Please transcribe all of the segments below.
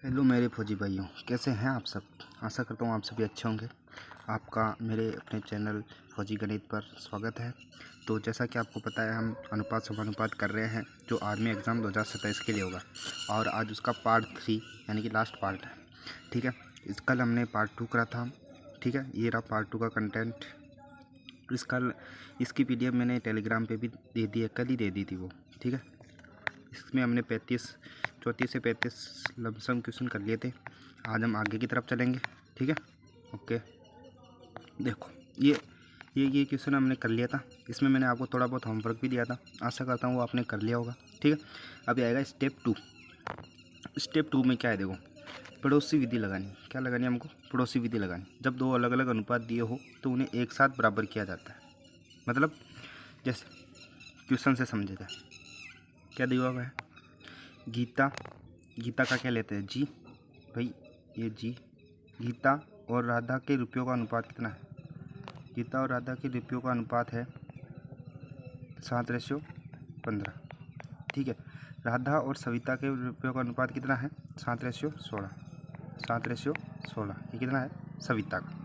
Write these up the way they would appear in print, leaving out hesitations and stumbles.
Hello मेरे फौजी भाइयों, कैसे हैं आप सब। आशा करता हूँ आप सभी अच्छे होंगे। आपका मेरे अपने चैनल फौजी गणित पर स्वागत है। तो जैसा कि आपको पता है, हम अनुपात समानुपात कर रहे हैं जो आर्मी एग्ज़ाम 2027 के लिए होगा, और आज उसका पार्ट 3 यानी कि लास्ट पार्ट है। ठीक है, कल हमने पार्ट 2 करा था। ठीक है, ये रहा पार्ट 2 का कंटेंट। इसकी PDF मैंने टेलीग्राम पे भी दे दी है, कल ही दे दी थी वो। ठीक है, इसमें हमने 34 से 35 लमसम क्वेश्चन कर लिए थे। आज हम आगे की तरफ चलेंगे। ठीक है, ओके। देखो, ये क्वेश्चन हमने कर लिया था। इसमें मैंने आपको थोड़ा बहुत होमवर्क भी दिया था, आशा करता हूँ वो आपने कर लिया होगा। ठीक है, अभी आएगा स्टेप 2। स्टेप 2 में क्या है, देखो, पड़ोसी विधि लगानी। क्या लगानी है हमको? पड़ोसी विधि लगानी। जब दो अलग अलग अनुपात दिए हो तो उन्हें एक साथ बराबर किया जाता है। मतलब जैसे क्वेश्चन से समझे जाए, क्या दिया हुआ है? गीता का क्या लेते हैं? जी भाई, ये जी। गीता और राधा के रुपयों का अनुपात कितना है? गीता और राधा के रुपयों का अनुपात है 7:15। ठीक है, राधा और सविता के रुपयों का अनुपात कितना है? 7:16। 7:16 ये कितना है? सविता का।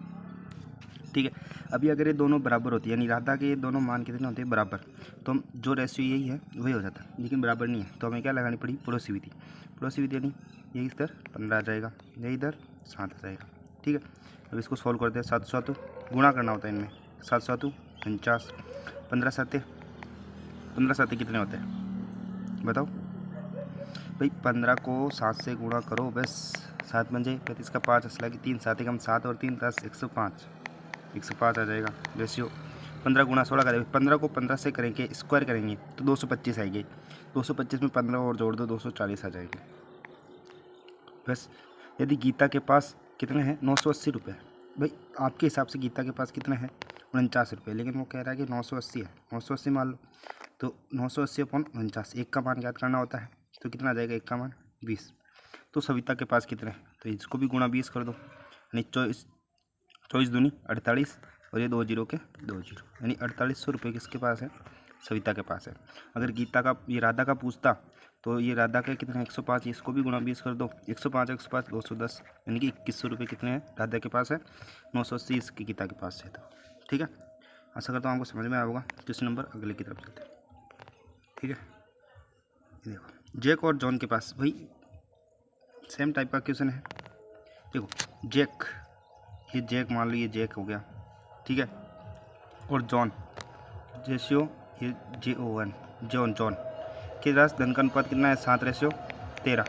ठीक है, अभी अगर ये दोनों बराबर होती है, यानी राधा के ये दोनों मान कितने होते हैं? बराबर। तो हम जो रेशियो यही है वही हो जाता है, लेकिन बराबर नहीं है, तो हमें क्या लगानी पड़ी? पड़ोसी विधि। पड़ोसी विधि यानी ये इधर 15 आ जाएगा, ये इधर 7 आ जाएगा। ठीक है, अब इसको सॉल्व करते हैं। 7 7 गुणा करना होता है इनमें। 7 7 49, 15 7 कितने होते हैं बताओ भाई? 15 को 7 से गुणा करो बस। 7 बन 35 का 5 असला की 3, 7 एकम 7 और 3 10 105। 105 आ जाएगा रेशियो। 15 गुणा 16 करेंगे। 15 को 15 से करेंगे, स्क्वायर करेंगे तो 225 आएगी। 225 में 15 और जोड़ दो, 240 आ जाएगी बस। यदि गीता के पास कितने हैं? 980 रुपये। भाई आपके हिसाब से गीता के पास कितने हैं? 49 रुपये, लेकिन वो कह रहा है कि 980 है। 980 मान लो, तो 980/49, एक का मान याद करना होता है, तो कितना आ जाएगा? एक का मान 20। तो सविता के पास कितने हैं? तो इसको भी गुणा 20 कर दो, यानी 24 दूनी 48, और ये 2 जीरो के 2 जीरो, यानी 4800 रुपये किसके पास है? सविता के पास है। अगर गीता का, ये राधा का पूछता, तो ये राधा का कितना है? 105, इसको भी गुणा 20 कर दो। 105 105 210, यानी कि 2100 रुपये कितने हैं? राधा के पास है। 980 इसकी गीता के पास है। तो ठीक है, आशा करता हूँ आपको समझ में आया होगा। क्वेश्चन नंबर अगले की तरफ चलते हैं। ठीक है, देखो, जैक और जॉन के पास, भाई सेम टाइप का क्वेश्चन है। देखो, जैक, ये जैक मान लो, ये जैक हो गया। ठीक है, और जॉन, रेशियो ये JON, जॉन के पास धन का अनुपात कितना है? 7:13।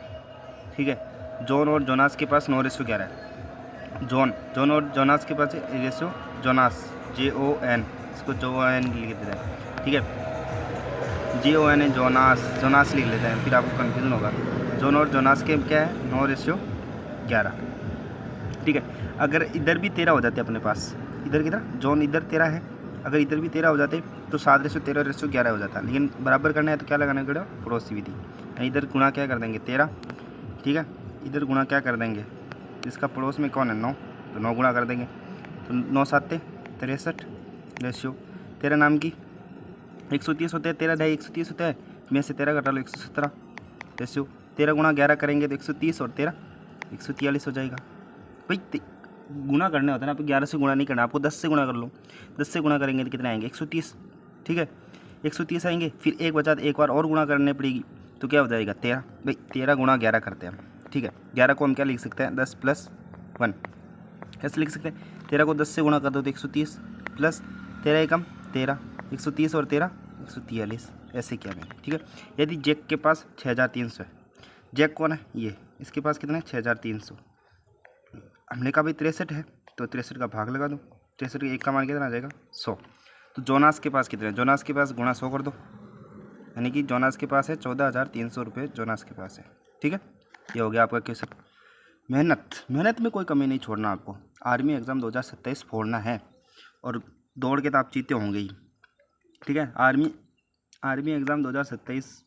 ठीक है, जॉन और जोनास के पास 9:11 है। जॉन और जोनास के पास है रेशियो जोनास, JON, इसको JON लिख देते हैं। ठीक है, JON है, जोनास लिख लेते हैं, फिर आपको कन्फ्यूजन होगा। जॉन और जोनास के क्या है? 9:11। ठीक है, अगर इधर भी 13 हो जाते अपने पास, इधर कितना? जॉन इधर 13 है, अगर इधर भी 13 हो जाते तो 7:13:11 हो जाता, लेकिन बराबर करना है तो क्या लगाना पड़ेगा? पड़ोसी विधि। इधर गुणा क्या कर देंगे? 13। ठीक है, इधर गुणा क्या कर देंगे? इसका पड़ोस में कौन है? 9, तो 9 गुणा कर देंगे, तो 9 7 63 रेशियो। 13 नाम की 130 होते हैं, 13 ढाई 130 होता है, में से 13 घटा लो 117 रेशियो। 13 गुणा 11 करेंगे तो 130 और 13 143 हो जाएगा। भाई गुणा करने होता है ना, आपको 11 से गुणा नहीं करना, आपको 10 से गुणा कर लो। 10 से गुणा करेंगे तो कितने आएंगे? 130। ठीक है, 130 आएंगे, फिर एक बचा, एक बार और गुणा करने पड़ेगी, तो क्या हो जाएगा? 13। भाई 13 गुणा 11 करते हैं हम। ठीक है, 11 को हम क्या लिख सकते हैं? 10 + 1 ऐसे लिख सकते हैं। 13 को 10 से गुणा कर दो तो 130, प्लस 13 एकम 13, 130 और 13 143, ऐसे किया मैंने। ठीक है, यदि जैक के पास 6300 है, जैक कौन है? ये, इसके पास कितना है? 6300। हमने कहा भाई 63 है, तो 63 का भाग लगा दो। 63 के एक का मान कितना आ जाएगा? 100। तो जोनास के पास कितने? जोनास के पास गुणा 100 कर दो, यानी कि जोनास के पास है 14,300 रुपये जोनास के पास है। ठीक है, ये हो गया आपका क्वेश्चन। मेहनत में कोई कमी नहीं छोड़ना आपको। आर्मी एग्ज़ाम 2027 फोड़ना है, और दौड़ के तो आप जीते होंगे ही। ठीक है, आर्मी एग्ज़ाम 2027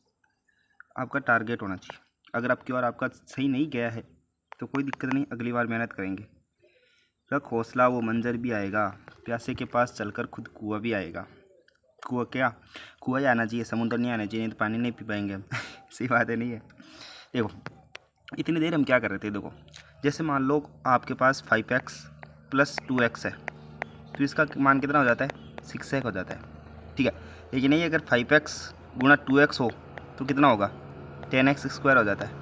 आपका टारगेट होना चाहिए। अगर आपकी बार आपका सही नहीं गया है तो कोई दिक्कत नहीं, अगली बार मेहनत करेंगे। रख हौसला, वो मंजर भी आएगा। प्यासे के पास चलकर खुद कुआं भी आएगा। कुआं ही आना चाहिए, समुद्र नहीं आना चाहिए, नहीं तो पानी नहीं पी पाएंगे हम। सही बात है, नहीं है? देखो, इतनी देर हम क्या कर रहे थे, देखो जैसे मान लो आपके पास 5x प्लस 2x है, तो इसका मान कितना हो जाता है, 6x हो जाता है, ठीक है। लेकिन नहीं, अगर 5x गुणा 2x हो तो कितना होगा, 10x स्क्वायर हो जाता है।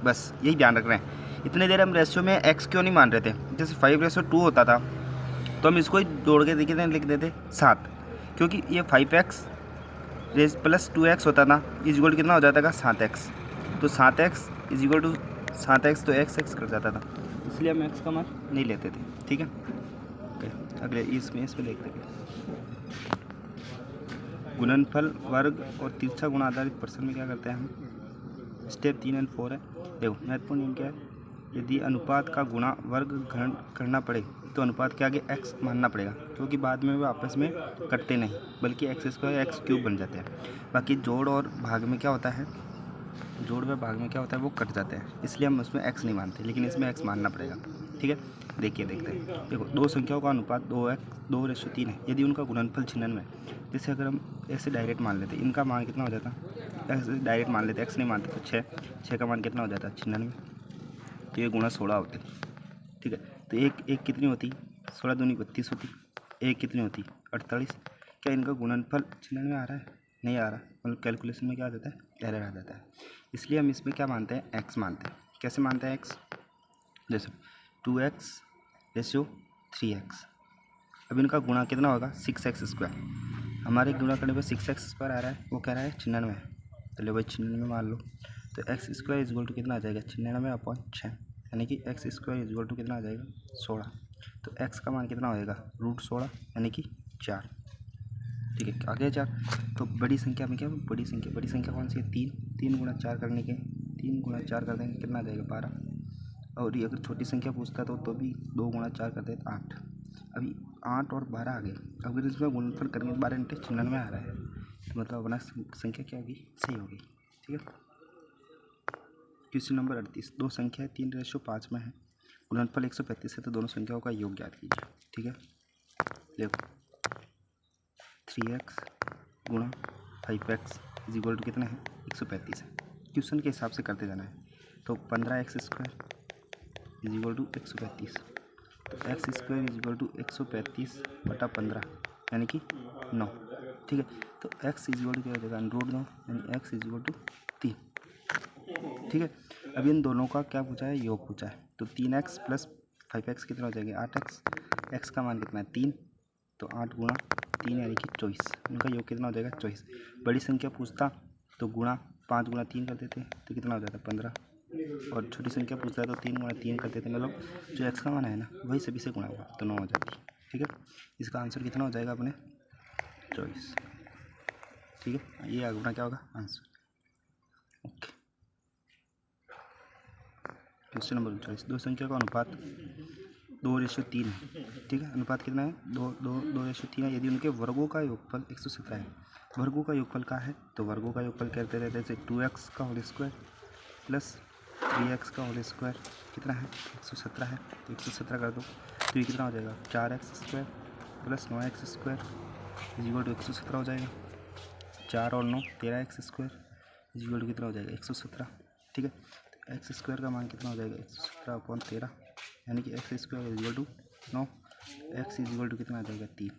बस यही ध्यान रख रहे हैं। इतनी देर हम रेशियो में x क्यों नहीं मान रहे थे, जैसे 5:2 होता था तो हम इसको ही जोड़ के कितने लिख देते 7, क्योंकि ये 5x प्लस 2x होता था, इज इक्वल टू कितना हो जाता था 7x, तो 7x is equal to 7x, तो x कर जाता था, इसलिए हम x का मान नहीं लेते थे, ठीक है। ओके, अगले इसमें देखते हैं गुणनफल, वर्ग और तिरछा गुण आधारित प्रश्न में क्या करते हैं हम, स्टेप 3 और 4 है। देखो महत्वपूर्ण नियम क्या है, यदि अनुपात का गुणा वर्ग घन करना पड़े तो अनुपात के आगे x मानना पड़ेगा, क्योंकि बाद में वे आपस में कटते नहीं बल्कि x² x³ बन जाते हैं। बाकी जोड़ और भाग में क्या होता है, जोड़ व भाग में क्या होता है, वो कट जाते हैं, इसलिए हम उसमें x नहीं मानते, लेकिन इसमें x मानना पड़ेगा, ठीक है। देखते हैं, देखो दो संख्याओं का अनुपात 2:3 है, यदि उनका गुणनफल 96 है, जैसे अगर हम ऐसे डायरेक्ट मान लेते, इनका मान कितना हो जाता, ऐसे डायरेक्ट मान लेते, x नहीं मानते तो 6 का मान कितना हो जाता है 96, तो ये गुणा 16 होते, ठीक है। तो एक कितनी होती, 16 दूनी 32 होती, एक कितनी होती 48। क्या इनका गुणनफल 96 आ रहा है, नहीं आ रहा, मतलब कैलकुलेशन में क्या आ जाता है, एरर आ जाता है, इसलिए हम इसमें क्या मानते हैं, x मानते हैं। कैसे मानते हैं x, जैसे 2x रेशियो 3x, अब इनका गुणा कितना होगा 6x स्क्वायर, हमारे गुणा करने पर 6x स्क्वायर आ रहा है, वो कह रहा है 96, चलिए भाई 96 मान लो, तो x square is equal to कितना आ जाएगा 96/6, यानी कि x square is equal to कितना आ जाएगा 16, तो x का मान कितना होएगा √16 यानी कि 4, ठीक है। आगे 4, तो बड़ी संख्या में क्या, बड़ी संख्या कौन सी है, 3 गुणा 4 करने के 3 गुणा 4 कर देंगे कितना आ जाएगा 12, और ये अगर छोटी संख्या पूछता तो भी 2 गुणा 4 कर देते 8, अभी 8 और 12 आ गए, अगर इसमें गुणनफल करेंगे 12 × 96 आ रहा है, तो मतलब अपना संख्या क्या होगी, सही होगी, ठीक है। क्वेश्चन नंबर 38, दो संख्या 3:5 में है, गुणनफल 135 है, तो दोनों संख्याओं का योग ज्ञात कीजिए, ठीक है। देखो 3x गुणा 5x इज इक्वल टू कितना है 135 है, क्वेश्चन के हिसाब से करते जाना है, तो 15x² इज इक्वल टू 135, तो x² इज इक्वल टू 135/15 यानी कि 9, ठीक है। तो x इज इक्वल टू क्या हो जाएगा √9, यानी x इज इक्वल टू 3, ठीक है। अब इन दोनों का क्या पूछा है, योग पूछा है, तो 3x प्लस 5x कितना हो जाएगा 8x, x का मान कितना है 3, तो 8 गुणा 3 यानी कि 24, उनका योग कितना हो जाएगा 24। बड़ी संख्या पूछता तो 5 गुणा 3 कर देते तो कितना हो जाता 15, और छोटी संख्या पूछता है तो 3 गुणा 3 कर देते, मतलब जो x का मान है ना वही सभी से गुणा हुआ तो 9 हो जाती है, ठीक है। इसका आंसर कितना हो जाएगा अपने 24, ठीक है, ये अपना क्या होगा आंसर, ओके। क्वेश्चन नंबर 39, दो संख्या का अनुपात 2:3 है, ठीक है। अनुपात कितना है 2:3 है, यदि उनके वर्गों का योगफल 117 है, वर्गों का योगफल क्या है, तो वर्गों का योगफल कहते रहते हैं, जैसे 2x का होल स्क्वायर प्लस 3x का होल स्क्वायर कितना है 117 है, तो 117 कर दो, तो ये कितना हो जाएगा 4x² plus 9x² is equal to 117 हो जाएगा, 4 और 9 13x² इज इक्वल टू कितना हो जाएगा 117, ठीक है। तो x² का मान कितना हो जाएगा 117/13 यानी कि x² is equal to 9, x is equal to कितना आ जाएगा 3,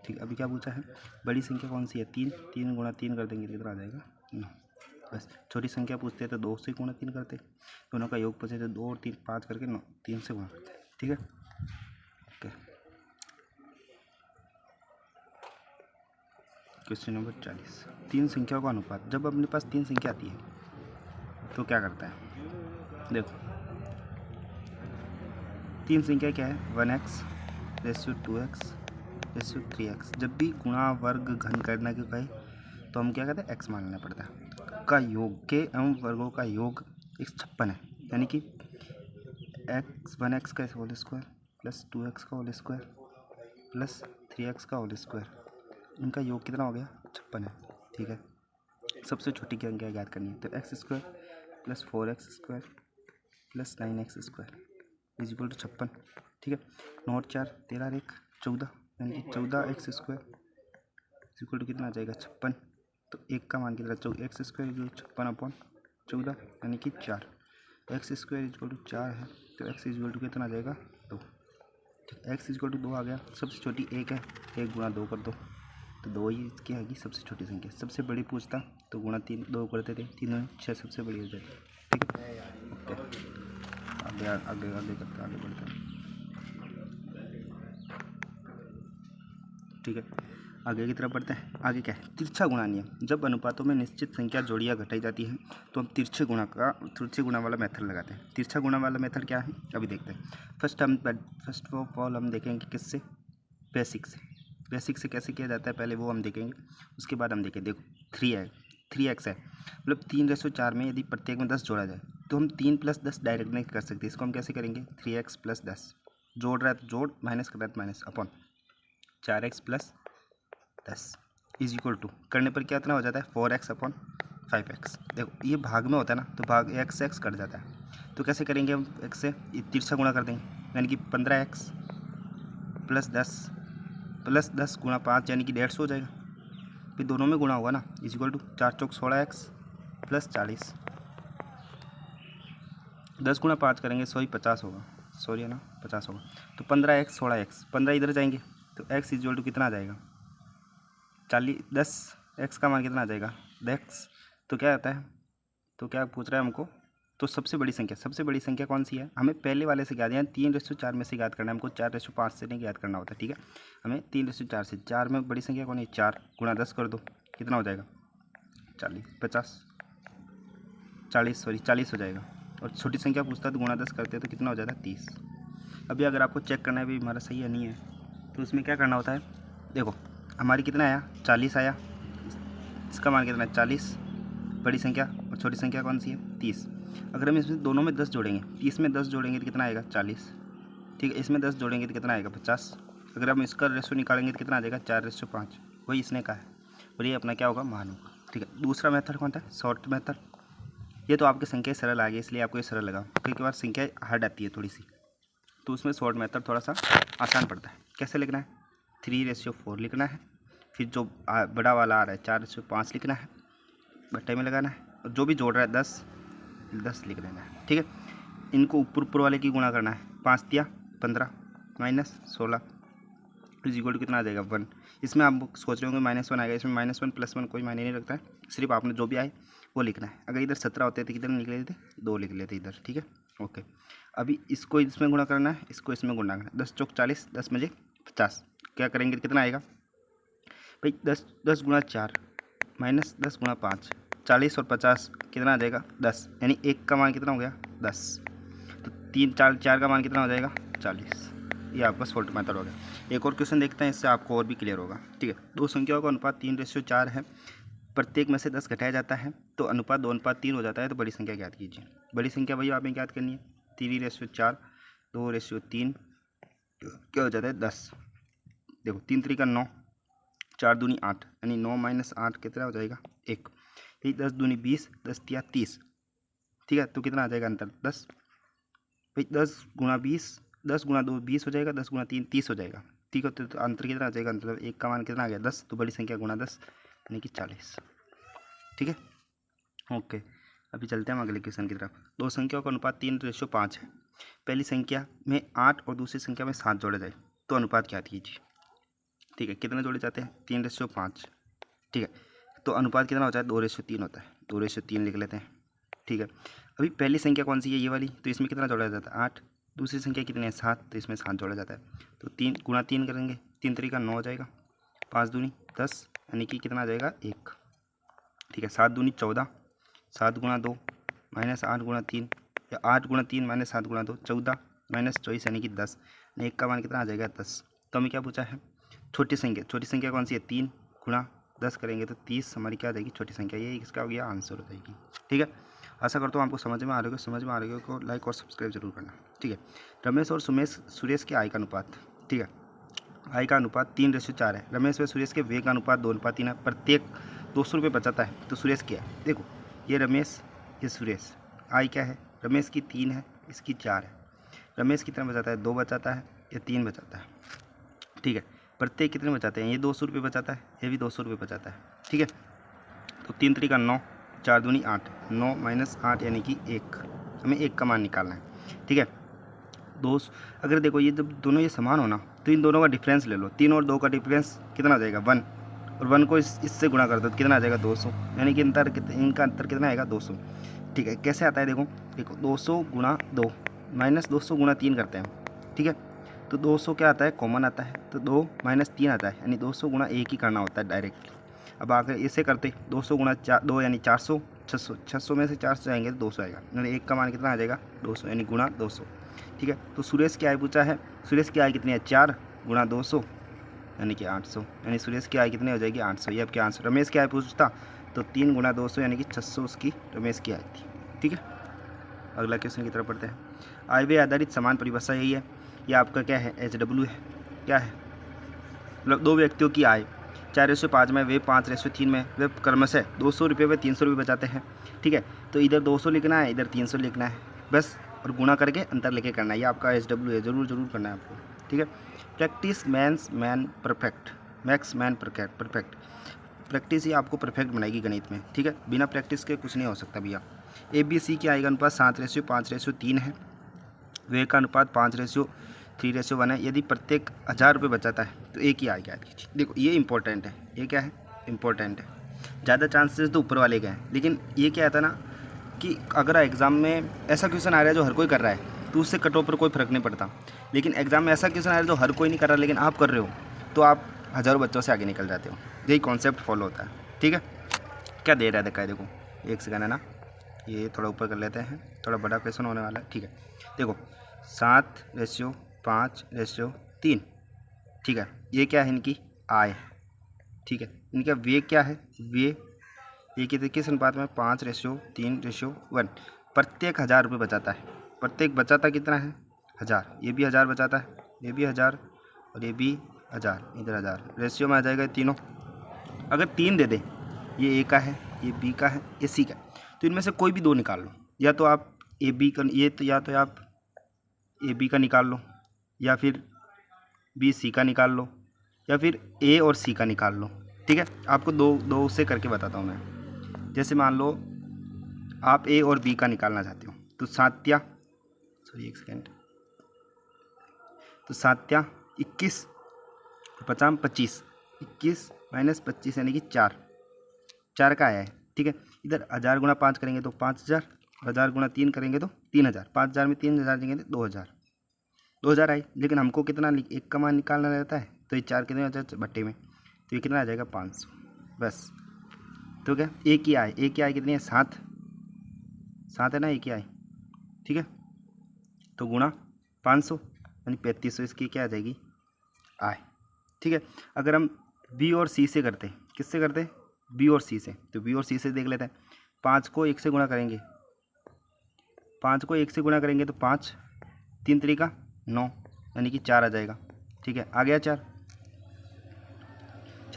ठीक है। अभी क्या पूछा है, बड़ी संख्या कौन सी है 3 गुणा 3 कर देंगे तो कितना आ जाएगा 9, बस। छोटी संख्या पूछते हैं तो 2 से गुणा 3 करते, दोनों का योग पूछे तो 2 और 3 5 करके 9 3 से गुणा करते, ठीक है, ओके। क्वेश्चन नंबर 40, तीन संख्याओं का अनुपात, जब अपने पास 3 संख्या आती है तो क्या करता है, देखो 3 संख्या क्या है 1x ratio 2x ratio 3x, जब भी गुणा वर्ग घन करने के कहे तो हम क्या करते हैं x मान लेना पड़ता है, का योग के एवं वर्गों का योग 156 है, यानी कि 1x का होल स्क्वायर प्लस 2x का होल स्क्वायर प्लस 3x का होल स्क्वायर, इनका योग कितना हो गया 56 है, ठीक है। सबसे छोटी की संख्या ज्ञात करनी है, तो x² plus 4x² plus 9x² is equal to 56, ठीक है। 9 और 4 13 और 1 14, यानी कि 14x² इज इक्वल टू कितना आ जाएगा 56, तो एक का मान कितना x² 56/14 यानी कि 4, एक्स स्क्वायर इक्वल टू 4 है तो एक्स इक्वल टू कितना आ जाएगा 2। ठीक, एक्स इक्वल टू 2 आ गया। सबसे छोटी 1 है, 1 गुणा 2 कर दो तो 2 ही इसकी आएगी सबसे छोटी संख्या। सबसे बड़ी पूछता तो गुणा 3 2 करते थे, 3 दूनी 6 सबसे बड़ी हो जाती। ठीक है, ओके, आगे आगे आगे करते आगे बढ़ते हैं। ठीक है, आगे की तरफ बढ़ते हैं। आगे क्या है, तिरछा गुणा नियम। जब अनुपातों में निश्चित संख्या जोड़ियाँ घटाई जाती हैं तो हम तिरछे गुणा वाला मेथड लगाते हैं। तिरछा गुणा वाला मेथड क्या है अभी देखते हैं। फर्स्ट ऑफ ऑल हम देखेंगे किससे, बेसिक से कैसे किया जाता है पहले वो हम देखेंगे। उसके बाद हम देखेंगे, देखो 3x है, मतलब 3/4 में यदि प्रत्येक में 10 जोड़ा जाए तो हम 3 + 10 डायरेक्ट नहीं कर सकते। इसको हम कैसे करेंगे, 3x + 10 जोड़ रहा है तो जोड़, माइनस कर रहा है तो minus, upon 4x + 10 is equal to करने पर क्या इतना हो जाता है 4x अपॉन 5x। देखो ये भाग में होता है ना तो भाग x कट जाता है। तो कैसे करेंगे हम, x से तिरछा गुणा कर देंगे, यानी कि 15x + 10 गुणा 5 यानी कि 150 हो जाएगा। फिर दोनों में गुणा होगा ना, is equal to 4 Chowk 16x + 40। 10 गुणा 5 करेंगे 50 होगा, सॉरी है ना 50 होगा। तो 15x 16x 15 इधर जाएंगे तो x इज इक्वल टू कितना आ जाएगा 40। 10x का मान कितना आ जाएगा 10x। तो क्या आता है, तो क्या पूछ रहा है हमको, तो सबसे बड़ी संख्या कौन सी है, हमें पहले वाले से याद है 3/4 में से याद करना है हमको, 4/5 से नहीं याद करना होता। ठीक है, हमें 3/4 से, 4 में बड़ी संख्या कौन है 4 गुणा 10 कर दो कितना हो जाएगा 40 हो जाएगा। और छोटी संख्या पूछता है तो गुणा 10 करते हैं तो कितना हो जाता है 30। अभी अगर आपको चेक करना है भी हमारा सही है नहीं है तो उसमें क्या करना होता है, देखो हमारी कितना आया 40 आया, इसका मान कितना है 40 बड़ी संख्या, और छोटी संख्या कौन सी है 30। अगर हम इसमें दोनों में 10 जोड़ेंगे, 30 में 10 जोड़ेंगे तो कितना आएगा 40। ठीक है, इसमें 10 जोड़ेंगे तो कितना आएगा 50। अगर हम इसका रेशो निकालेंगे तो कितना आ जाएगा 4/5, वही इसने कहा है, और ये अपना क्या होगा मान होगा। ठीक है, दूसरा मेथड कौन था, शॉर्ट मेथड। ये तो आपकी संख्या सरल आ गई इसलिए आपको ये सरल लगा, कई बार संख्या हार्ड आती है थोड़ी सी, तो उसमें शॉर्ट मेथड थोड़ा सा आसान पड़ता है। कैसे लिखना है, 3/4 लिखना है, फिर जो बड़ा वाला आ रहा है 4/5 लिखना है, बट्टे में लगाना है, और जो भी जोड़ रहा है 10 लिख देना है। ठीक है, इनको ऊपर वाले की गुणा करना है, 5 × 15 - 16 इज इक्वल टू कितना आ जाएगा 1। इसमें आप सोच रहे होंगे -1 आएगा, इसमें -1 + 1 कोई मायने नहीं रखता है, सिर्फ आपने जो भी आए वो लिखना है। अगर इधर 17 होते तो किधर निकले लेते 2 लिख लेते इधर। ठीक है, ओके। अभी इसको इसमें गुणा करना है, इसको इसमें गुणा करना है, 10 चौक 40 10 में 50 क्या करेंगे कितना आएगा भाई 10 गुणा 4 माइनस 10 गुणा 5 40 और 50 कितना आ जाएगा 10, यानी 1 का मान कितना हो गया 10। तो 3 4 का मान कितना हो जाएगा 40। ये आपका शॉर्ट मेथड हो गया। एक और क्वेश्चन देखते हैं, इससे आपको और भी क्लियर होगा। ठीक है, दो संख्याओं का अनुपात 3/4 है, प्रत्येक में से 10 घटाया जाता है तो अनुपात 2:3 हो जाता है। तो बड़ी संख्या ज्ञात कीजिए। बड़ी संख्या भैया आपने ज्ञात करनी है 3/4 2/3 क्या हो जाता है 10। देखो 3 3 का 9 4 दूनी 8 यानी 9 - 8 कितना हो जाएगा 1। यही 10 दूनी 20 10 × 30। ठीक है, तो कितना आ जाएगा अंतर 10। भाई 10 गुणा 20 10 गुणा 2 20 हो जाएगा, 10 गुणा 3 30 हो जाएगा। ठीक है, तो अंतर कितना आ जाएगा, मतलब 1 का मान कितना आ गया 10, तो बड़ी संख्या गुणा 10 यानी कि 40। ठीक है, ओके। अभी चलते हैं हम अगले क्वेश्चन की तरफ। दो संख्याओं का अनुपात 3/5 है। पहली संख्या में 8 और दूसरी संख्या में 7 जोड़े जाए तो अनुपात क्या कीजिए। ठीक है, कितने जोड़े जाते हैं 3/5। ठीक है, तो अनुपात कितना होता है 2/3 होता है, 2/3 लिख लेते हैं। ठीक है, अभी पहली संख्या कौन सी है ये वाली, तो इसमें कितना जोड़ा जाता है 8। दूसरी संख्या कितनी है 7, तो इसमें 7 जोड़ा जाता है। तो 3 गुणा 3 करेंगे, 3 3 का 9 हो जाएगा, 5 दूनी 10 यानी कि कितना आ जाएगा 1। ठीक है, 7 दूनी 14 7 गुणा 2 -8 गुणा 3 या 8 गुणा 3 -7 गुणा 2 14 -24 यानी कि 10। 1 का मान कितना आ जाएगा 10। तो हमें क्या पूछा है छोटी संख्या कौन सी है 3 गुणा 10 करेंगे तो 30 हमारी क्या आ जाएगी छोटी संख्या। ये इसका हो गया आंसर हो जाएगी। ठीक है, आशा करता हूँ आपको समझ में आ रही हो को लाइक और सब्सक्राइब जरूर करना। ठीक है, रमेश और सुरेश के आय का अनुपात। ठीक है, आय का अनुपात 3/4 है। रमेश व सुरेश के व्यय का अनुपात 2:3 है। प्रत्येक 200 रुपये बचाता है तो सुरेश क्या है। देखो ये रमेश ये सुरेश, आय क्या है रमेश की 3 है इसकी 4 है। रमेश कितना बचाता है 2 बचाता है, या 3 बचाता है। ठीक है, प्रत्येक कितने बचाते हैं, ये 200 रुपये बचाता है, ये भी 200 रुपये बचाता है। ठीक है, तो 3 3 का 9 4 दूनी 8 9 - 8 यानी कि 1। हमें एक का मान निकालना है, ठीक है। अगर देखो ये जब दोनों ये समान हो ना तो इन दोनों का डिफरेंस ले लो, 3 और 2 का डिफरेंस कितना आ जाएगा 1, और 1 को इससे गुणा कर दो तो कितना आ जाएगा 200, यानी कि इनका अंतर कितना आएगा 200, ठीक है। कैसे आता है देखो 200 गुणा 2 माइनस 200 गुणा 3 करते हैं, ठीक है। तो 200 क्या आता है कॉमन आता है, तो 2 माइनस 3 आता है, यानी 200 गुणा 1 ही करना होता है डायरेक्टली। अब आकर इसे करते 200 गुणा 2 यानी 400, 600 में से 400 जाएंगे तो 200 आएगा, यानी 1 का मान कितना आ जाएगा 200, यानी गुणा 200, ठीक है। तो सुरेश की आय पूछा है, सुरेश की आय कितनी है 4 गुणा 200 यानी कि 800, यानी सुरेश की आय कितनी हो जाएगी 800, ये आपके आंसर। रमेश की आय पूछता तो 3 गुणा 200 यानी कि 600 उसकी रमेश की आय थी, ठीक है। अगला क्वेश्चन की तरफ पढ़ते हैं। आय व्यय आधारित समान परिभाषा यही है, ये आपका क्या है HW है, क्या है मतलब दो व्यक्तियों की आय 4:5 में, वे 5:3 में, वे क्रमशः 200 रुपये व 300 रुपये बचाते हैं, ठीक है। तो इधर 200 लिखना है, इधर 300 लिखना है बस, और गुणा करके अंतर लेके करना है, ये आपका HW है, जरूर करना है आपको, ठीक है। Practice makes man perfect, makes man perfect, practice ही आपको परफेक्ट बनाएगी गणित में, ठीक है। बिना प्रैक्टिस के कुछ नहीं हो सकता भैया। ABC की आय का अनुपात 7:5:3 है, वे का अनुपात 5:3:1 है। यदि प्रत्येक 1000 रुपये बचाता है तो एक ही आय क्या है। देखो ये इंपॉर्टेंट है, ये क्या है इंपॉर्टेंट है, ज़्यादा चांसेस तो ऊपर वाले के हैं, लेकिन ये क्या आता ना कि अगर एग्ज़ाम में ऐसा क्वेश्चन आ रहा है जो हर कोई कर रहा है तो उससे कट ऑफ पर कोई फ़र्क नहीं पड़ता, लेकिन एग्ज़ाम में ऐसा क्वेश्चन आ रहा है जो हर कोई नहीं कर रहा लेकिन आप कर रहे हो तो आप हज़ारों बच्चों से आगे निकल जाते हो, यही कॉन्सेप्ट फॉलो होता है, ठीक है। क्या दे रहा है देखा है, देखो 1 सेकंड है ना, ये थोड़ा ऊपर कर लेते हैं, थोड़ा बड़ा क्वेश्चन होने वाला है, ठीक है। देखो 7:5:3, ठीक है। ये क्या है इनकी आय, ठीक है। इनका व्यय क्या है, व्यय ये किस अनुपात में 5:3:1, प्रत्येक 1000 रुपये बचाता है, प्रत्येक बचाता कितना है 1000, ये भी 1000 बचाता है, ये भी 1000 और ये भी 1000, इधर 1000, रेशियो में आ जाएगा तीनों। अगर 3 दे दे, ये A का है, ये B का है, ये C का है, तो इनमें से कोई भी 2 निकाल लो, या तो आप AB का या तो आप AB का निकाल लो, या फिर B C का निकाल लो, या फिर A और C का निकाल लो, ठीक है। आपको दो से करके बताता हूँ मैं। जैसे मान लो आप A और B का निकालना चाहते हो तो 7 21 50 25, 21 माइनस 25 यानी कि 4 का आया है, ठीक है। इधर 1000 गुणा 5 करेंगे तो 5000, 1000 गुणा 3 करेंगे तो 3000, 5000 में 3000 देंगे तो 2000 आई, लेकिन हमको कितना एक का मान निकालना रहता है, तो ये 4 कितने आ जाए भट्टे में, तो ये कितना आ जाएगा 500 बस। तो क्या एक ही आय कितनी है 7 है ना, एक ही आय, ठीक है। तो गुणा 500 यानी 3500 इसकी क्या आ जाएगी आय, ठीक है। अगर हम B और C से करते, किससे करते B और C से, तो B और C से देख लेते हैं। 5 को 1 से गुणा करेंगे, 5 को 1 से गुणा करेंगे तो 5 3 तरीका 9 यानी कि 4 आ जाएगा, ठीक है। आ गया 4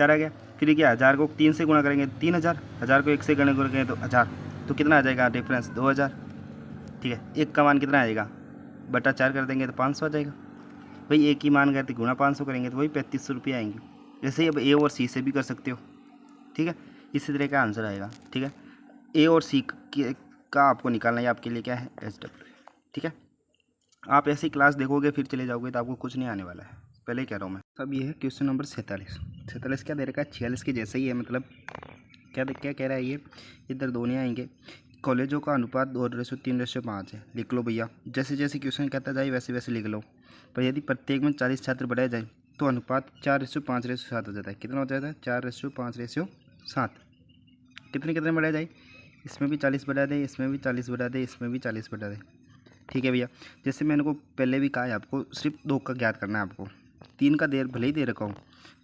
आ गया। फिर क्या 1000 को 3 से गुणा करेंगे 3000, 1000 को 1 से गुणा करेंगे तो 1000, तो कितना आ जाएगा डिफरेंस 2000, ठीक है। एक का मान कितना आएगा बटा 4 कर देंगे तो 500 आ जाएगा। भाई एक ही मान करते गुणा 500 करेंगे तो वही 3500 रुपये आएंगे। जैसे ही अब A और C से भी कर सकते हो, ठीक है। इसी तरह का आंसर आएगा, ठीक है। A और C का आपको निकालना है, आपके लिए क्या है HW, ठीक है। आप ऐसी क्लास देखोगे फिर चले जाओगे तो आपको कुछ नहीं आने वाला है, पहले ही कह रहा हूँ मैं। अब ये है क्वेश्चन नंबर 47 क्या दे रखा है 46 के जैसे ही है, मतलब क्या कह रहा है ये, इधर दोनों आएंगे। कॉलेजों का अनुपात 2:3:5 है, लिख लो भैया। जैसे जैसे क्वेश्चन कहता जाए वैसे वैसे लिख लो। पर यदि प्रत्येक में 40 छात्र बढ़ाए जाए तो अनुपात 4:5:7 हो जाता है। कितना हो जाता है 4:5:7। कितने बढ़ाए जाए, इसमें भी 40 बढ़ा दे, इसमें भी 40 बढ़ा दे, इसमें भी 40 बढ़ा दे, ठीक है भैया। जैसे मैंने को पहले भी कहा है आपको सिर्फ 2 का ज्ञात करना है, आपको 3 का भले ही दे रखा हूँ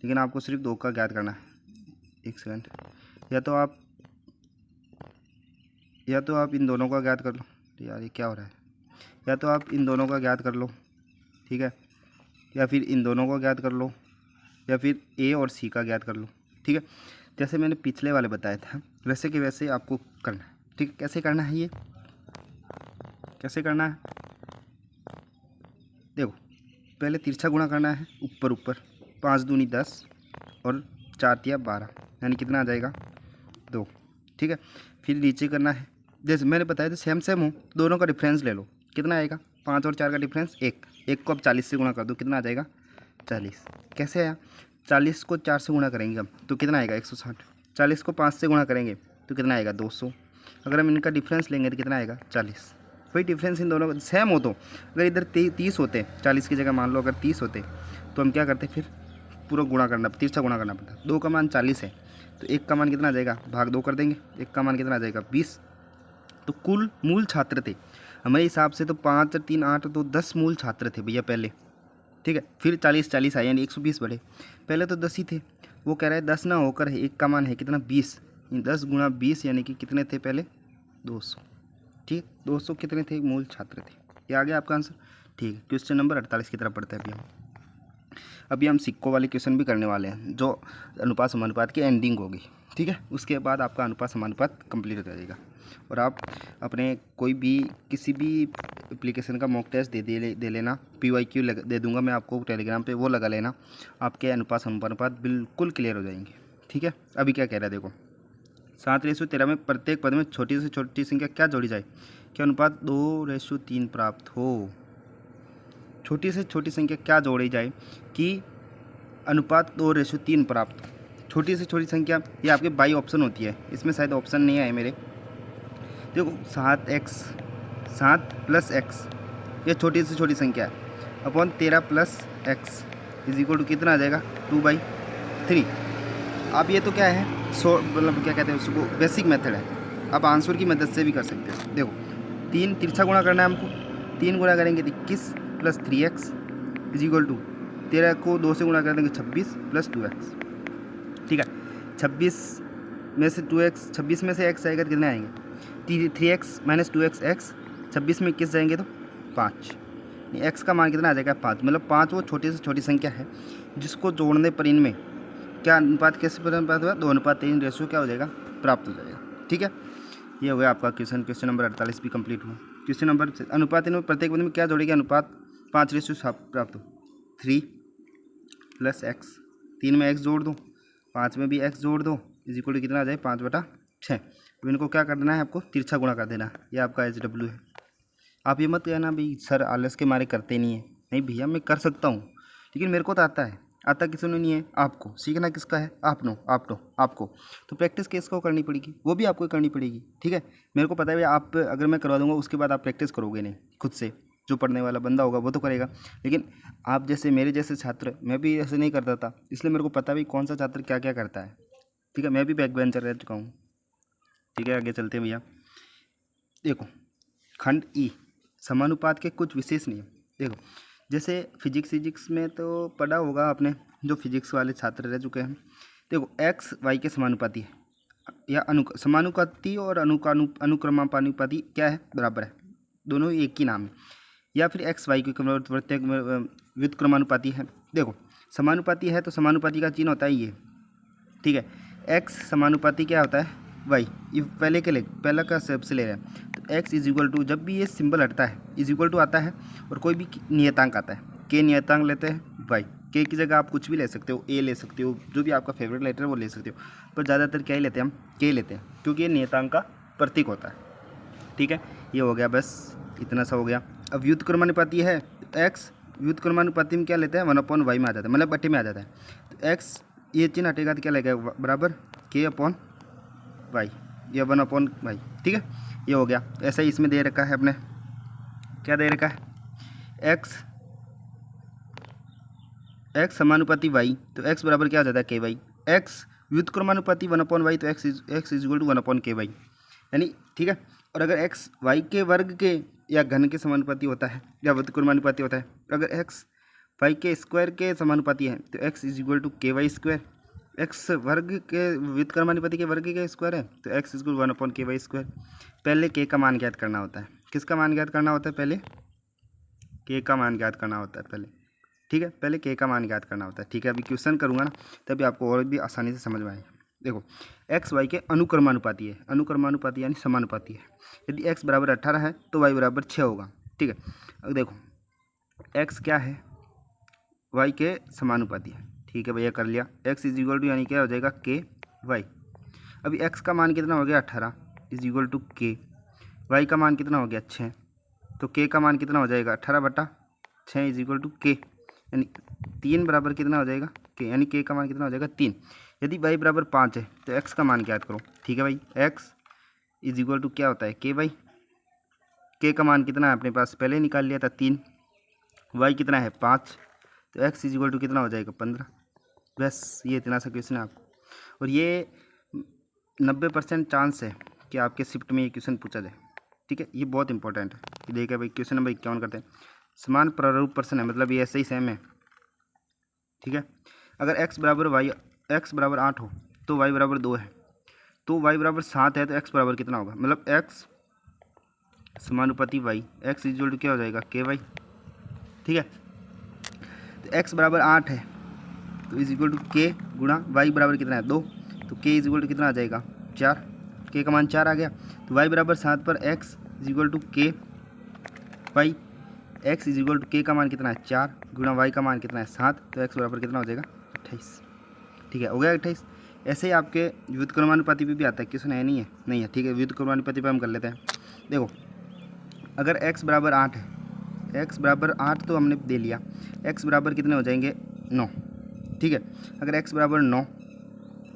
लेकिन आपको सिर्फ 2 का ज्ञात करना है। 1 सेकंड, या तो आप इन दोनों का ज्ञात कर लो, यार ये क्या हो रहा है, या तो आप इन दोनों का ज्ञात कर लो, ठीक है, या फिर इन दोनों का ज्ञात कर लो, या फिर A और C का ज्ञात कर लो, ठीक है। जैसे मैंने पिछले वाले बताया था वैसे के वैसे आपको करना है, ठीक है। कैसे करना है ये, कैसे करना है देखो, पहले तिरछा गुणा करना है ऊपर 5 दूनी 10 और 4 तिया 12 यानी कितना आ जाएगा 2, ठीक है। फिर नीचे करना है जैसे मैंने बताया था सेम सेम हो, दोनों का डिफरेंस ले लो, कितना आएगा 5 और 4 का डिफरेंस 1, 1 को अब 40 से गुणा कर दो, कितना आ जाएगा 40। कैसे आया, 40 को 4 से गुणा करेंगे हम तो कितना आएगा 160, 40 को 5 से गुणा करेंगे तो कितना आएगा 200, अगर हम इनका डिफरेंस लेंगे तो कितना आएगा 40। वही डिफरेंस इन दोनों का सेम हो तो अगर इधर 30 होते 40 की जगह मान लो अगर 30 होते तो हम क्या करते फिर पूरा गुणा करना, तिरछा गुणा करना पड़ता। 2 का मान 40 है तो 1 का मान कितना आ जाएगा, भाग 2 कर देंगे, 1 का मान कितना आ जाएगा 20। तो कुल मूल छात्र थे हमारे हिसाब से तो 5 और 3 8 तो 10 मूल छात्र थे भैया पहले, ठीक है। फिर 40 आए यानी 120 बढ़े, पहले तो 10 ही थे। वो कह रहा है 10 ना होकर 1 का मान है कितना 20, 10 गुणा 20 यानी कि कितने थे पहले 200, ठीक, 200 कितने थे मूल छात्र थे। ये आ गया आपका आंसर, ठीक है। क्वेश्चन नंबर 48 की तरफ पढ़ते हैं अभी हम सिक्कों वाले क्वेश्चन भी करने वाले हैं जो अनुपात समानुपात की एंडिंग होगी, ठीक है। उसके बाद आपका अनुपात समानुपात कंप्लीट हो जाएगा और आप अपने कोई भी किसी भी एप्लीकेशन का मॉक टेस्ट दे लेना, PYQ दे दूंगा मैं आपको टेलीग्राम पे, वो लगा लेना, आपके अनुपात समानुपात बिल्कुल क्लियर हो जाएंगे, ठीक है। अभी क्या कह रहा है देखो, 7:13 में प्रत्येक पद में छोटी से छोटी संख्या क्या जोड़ी जाए कि अनुपात 2:3 प्राप्त हो। छोटी से छोटी संख्या क्या जोड़ी जाए कि अनुपात 2:3 प्राप्त। छोटी से छोटी संख्या ये आपके बाई ऑप्शन होती है, इसमें शायद ऑप्शन नहीं आए मेरे। देखो 7 प्लस एक्स ये छोटी से छोटी संख्या है upon 13 plus x is equal to कितना आ जाएगा 2/3। अब ये तो क्या है मतलब क्या कहते हैं उसको, बेसिक मेथड है, आप आंसर की मदद से भी कर सकते हो। देखो 3 तिरछा गुणा करना है हमको, 3 गुणा करेंगे 21 plus 3x is equal to 13 को 2 से गुणा कर देंगे 26 प्लस 2x, ठीक है। 26 में से 2x, 26 में से x आएगा तो कितने आएंगे 3x माइनस 2x x, 26 में 21 जाएंगे तो 5, x का मान कितना आ जाएगा 5, मतलब 5 वो छोटी से छोटी संख्या है जिसको जोड़ने पर इनमें क्या अनुपात कैसे अनुपात हुआ 2:3 रेशियो क्या हो जाएगा प्राप्त हो जाएगा, ठीक है। ये हो गया आपका क्वेश्चन नंबर 48 भी कंप्लीट हुआ। क्वेश्चन नंबर अनुपात इनमें प्रत्येक पद में क्या जोड़ेगा अनुपात 5:7 प्राप्त हो, 3 प्लस एक्स, 3 में x जोड़ दो, 5 में भी x जोड़ दो इज इक्वल टू कितना आ जाए 5/6। अब इनको क्या करना है आपको तिरछा गुणा कर देना, ये आपका SW है। आप ये मत कहना भाई सर आलस के मारे करते नहीं है, नहीं भैया मैं कर सकता हूँ लेकिन मेरे को तो आता है, आता किसी ने नहीं है, आपको सीखना किसका है आपको तो प्रैक्टिस किसको करनी पड़ेगी, वो भी आपको करनी पड़ेगी, ठीक है। मेरे को पता है आप अगर मैं करवा दूंगा उसके बाद आप प्रैक्टिस करोगे नहीं खुद से, जो पढ़ने वाला बंदा होगा वो तो करेगा, लेकिन आप जैसे मेरे जैसे छात्र, मैं भी ऐसे नहीं करता था इसलिए मेरे को पता भी कौन सा छात्र क्या क्या करता है, ठीक है। मैं भी बैक बेंचर रह चुका हूँ, ठीक है। आगे चलते हैं भैया, देखो खंड ई समानुपात के कुछ विशेष नियम। देखो जैसे फिजिक्स में तो पढ़ा होगा आपने, जो फिजिक्स वाले छात्र रह चुके हैं। देखो x y के समानुपाती है या समानुपाती और अनुक्रमानुपाती क्या है बराबर है, दोनों एक ही नाम है, या फिर x y के प्रत्येक व्युत्क्रमानुपाती है। देखो समानुपाती है तो समानुपाती का चिन्ह होता है ये, ठीक है। x समानुपाती क्या होता है y, ये पहले के लिए पहला का सबसे ले रहे हैं तो x इज इक्वल टू, जब भी ये सिंबल हटता है इज इक्वल टू आता है और कोई भी नियतांक आता है k नियतांक लेते हैं y, k की जगह आप कुछ भी ले सकते हो, a ले सकते हो, जो भी आपका फेवरेट लेटर है वो ले सकते हो, पर ज़्यादातर क्या ही लेते हैं हम k लेते हैं क्योंकि ये नियतांक का प्रतीक होता है, ठीक है। ये हो गया बस इतना सा हो गया। अब व्युत्क्रमानुपाती है तो x व्युत्क्रमानुपाती में क्या लेते हैं 1/y में आ जाता है, मतलब बट्टे में आ जाता है, तो x ये चिन्ह हटेगा तो क्या लगेगा बराबर k/y या 1/y, ठीक है। ये हो गया। ऐसा ही इसमें दे रखा है अपने, क्या दे रखा है x समानुपाती y तो x बराबर क्या हो जाता है ky, x व्युत्क्रमानुपाती 1/y तो x is equal to 1/ky, यानी ठीक है। और अगर x y के वर्ग के या घन के समानुपाती होता है या व्युत्क्रमानुपाती होता है, अगर x y के स्क्वायर के समानुपाती है तो x is equal to ky square, x वर्ग के व्युत्क्रमानुपाती के वर्ग के स्क्वायर है तो x is equal 1/ky square. पहले k का मान ज्ञात करना होता है, किसका मान ज्ञात करना होता है पहले k का मान ज्ञात करना होता है पहले, ठीक है। पहले k का मान ज्ञात करना होता है, ठीक है। अभी क्वेश्चन करूँगा ना तभी आपको और भी आसानी से समझ में आएगा। देखो x y के अनुक्रमानुपाती है, अनुक्रमानुपाती यानी समानुपाती है, यदि x बराबर 18 है तो y बराबर 6 होगा, ठीक है। अब देखो x क्या है y के समानुपाती है, ठीक है भैया कर लिया। x इज इक्वल टू यानी क्या हो जाएगा k y, अभी x का मान कितना हो गया 18 is equal to k, y का मान कितना हो गया 6, तो के का मान कितना हो जाएगा 18/6 इज इक्वल टू के, यानी 3 बराबर कितना हो जाएगा के, यानी के का मान कितना हो जाएगा 3। यदि वाई बराबर 5 है तो एक्स का मान ज्ञात करो। ठीक है भाई, एक्स इज इक्वल टू क्या होता है के वाई, के का मान कितना है अपने पास पहले ही निकाल लिया था 3, वाई कितना है 5, तो एक्स इज इक्वल टू कितना हो जाएगा 15। बस ये इतना सा क्वेश्चन है आपको, और ये 90% चांस है कि आपके शिफ्ट में ये क्वेश्चन पूछा जाए। ठीक है, ये बहुत इंपॉर्टेंट है। देखिए भाई क्वेश्चन नंबर 51 करते हैं। समान प्रारूप प्रश्न है, मतलब ये ऐसे ही सेम है। ठीक है, अगर x बराबर वाई, x बराबर 8 हो तो y बराबर 2 है, तो y बराबर 7 है तो x बराबर कितना होगा, मतलब x समानुपाती y, x इक्वल टू क्या हो जाएगा के वाई। ठीक है, तो x बराबर 8 है तो इज इक्वल टू के गुणा y बराबर कितना है 2, तो k इज इक्वल टू कितना आ जाएगा 4, k का मान 4 आ गया। तो y बराबर 7 पर x is equal to k y, x is equal to k का मान कितना है 4 गुणा y का मान कितना है 7, तो x बराबर कितना हो जाएगा 28। ठीक है, हो गया 28। ऐसे ही आपके व्युत्क्रमानुपाती पे भी आता है क्वेश्चन, है नहीं है, नहीं है। ठीक है, व्युत्क्रमानुपाती पे हम कर लेते हैं। देखो अगर x बराबर 8 है, x बराबर 8 तो हमने दे लिया, x बराबर कितने हो जाएंगे 9। ठीक है, अगर x बराबर 9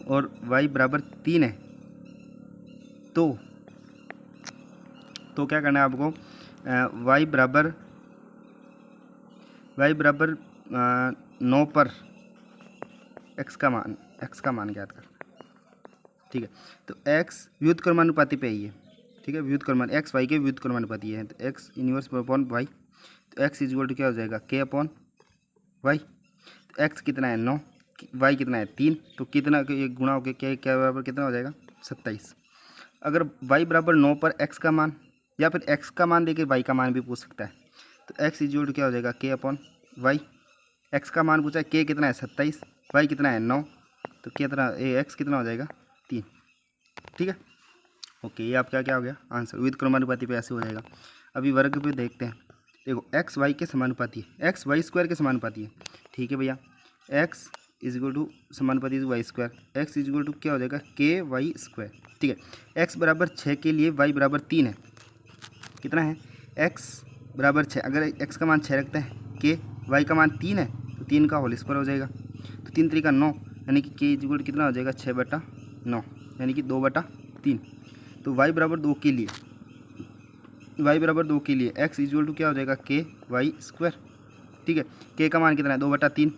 और y बराबर 3 है तो क्या करना है आपको, y बराबर 9 पर x का मान ज्ञात कर। ठीक है, तो x व्युत्क्रमानुपाती पे ही है। ठीक है, व्युत्क्रमान x y के व्युत्क्रमानुपाती है, तो x इनवर्स अपॉन y, तो x इज इक्वल टू क्या हो जाएगा k अपॉन y। तो x कितना है 9, y कितना है 3, तो कितना ये गुणा होकर क्या बराबर कितना हो जाएगा 27। अगर y बराबर 9 पर x का मान, या फिर x का मान देके y का मान भी पूछ सकता है, तो x इज इक्वल टू क्या हो जाएगा k अपॉन y। x का मान पूछा है, k कितना है 27, y कितना है 9, तो कितना x कितना हो जाएगा 3। ठीक है, ओके, ये आपका क्या हो गया आंसर। व्युत्क्रमानुपाती पे ऐसे हो जाएगा। अभी वर्ग पे देखते हैं। देखो x y के समानुपाती है, x y स्क्वायर के समानुपाती है। ठीक है भैया, x इज इक्वल टू समानुपाती y square, x is equal to क्या हो जाएगा के वाई स्क्वायर। ठीक है, x बराबर 6 के लिए y बराबर 3 है, कितना है x बराबर 6, अगर x का मान 6 रखते हैं, के y का मान 3 है तो 3 का होल स्क्वायर हो जाएगा, तो 3 3 का 9, यानी कि k इज इक्वल टू कितना हो जाएगा 6/9, यानी कि 2/3। तो y बराबर 2 के लिए x इज इक्वल टू क्या हो जाएगा के वाई स्क्वायर। ठीक है, k का मान कितना है 2/3।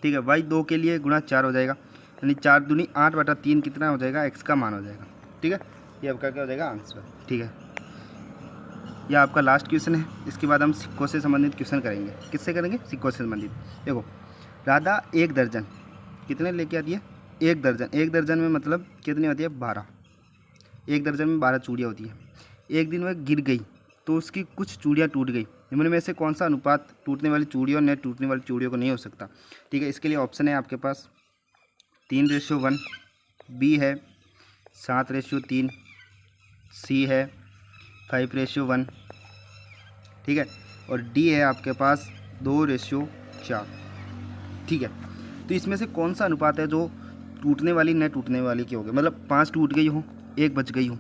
ठीक है, y 2 के लिए गुणा 4 हो जाएगा, यानी 4 दूनी 8/3 कितना हो जाएगा x का मान हो जाएगा। ठीक है, ये आपका क्या हो जाएगा आंसर। ठीक है, यह आपका लास्ट क्वेश्चन है। इसके बाद हम सिक्कों से संबंधित क्वेश्चन करेंगे। किससे करेंगे, सिक्कों से संबंधित। देखो राधा 1 दर्जन कितने लेके आती है, 1 दर्जन, 1 दर्जन में मतलब कितनी होती है 12, 1 दर्जन में 12 चूड़ियाँ होती है। एक दिन वह गिर गई तो उसकी कुछ चूड़ियाँ टूट गई, निम्न में से कौन सा अनुपात टूटने वाली चूड़ियों और न टूटने वाली चूड़ियों को नहीं हो सकता। ठीक है, इसके लिए ऑप्शन है आपके पास 3:1, बी है 7:3, सी है 5:1, ठीक है, और डी है आपके पास 2:4। ठीक है, तो इसमें से कौन सा अनुपात है जो टूटने वाली न टूटने वाली की होगी, मतलब 5 टूट गई हो, 1 बच गई हो,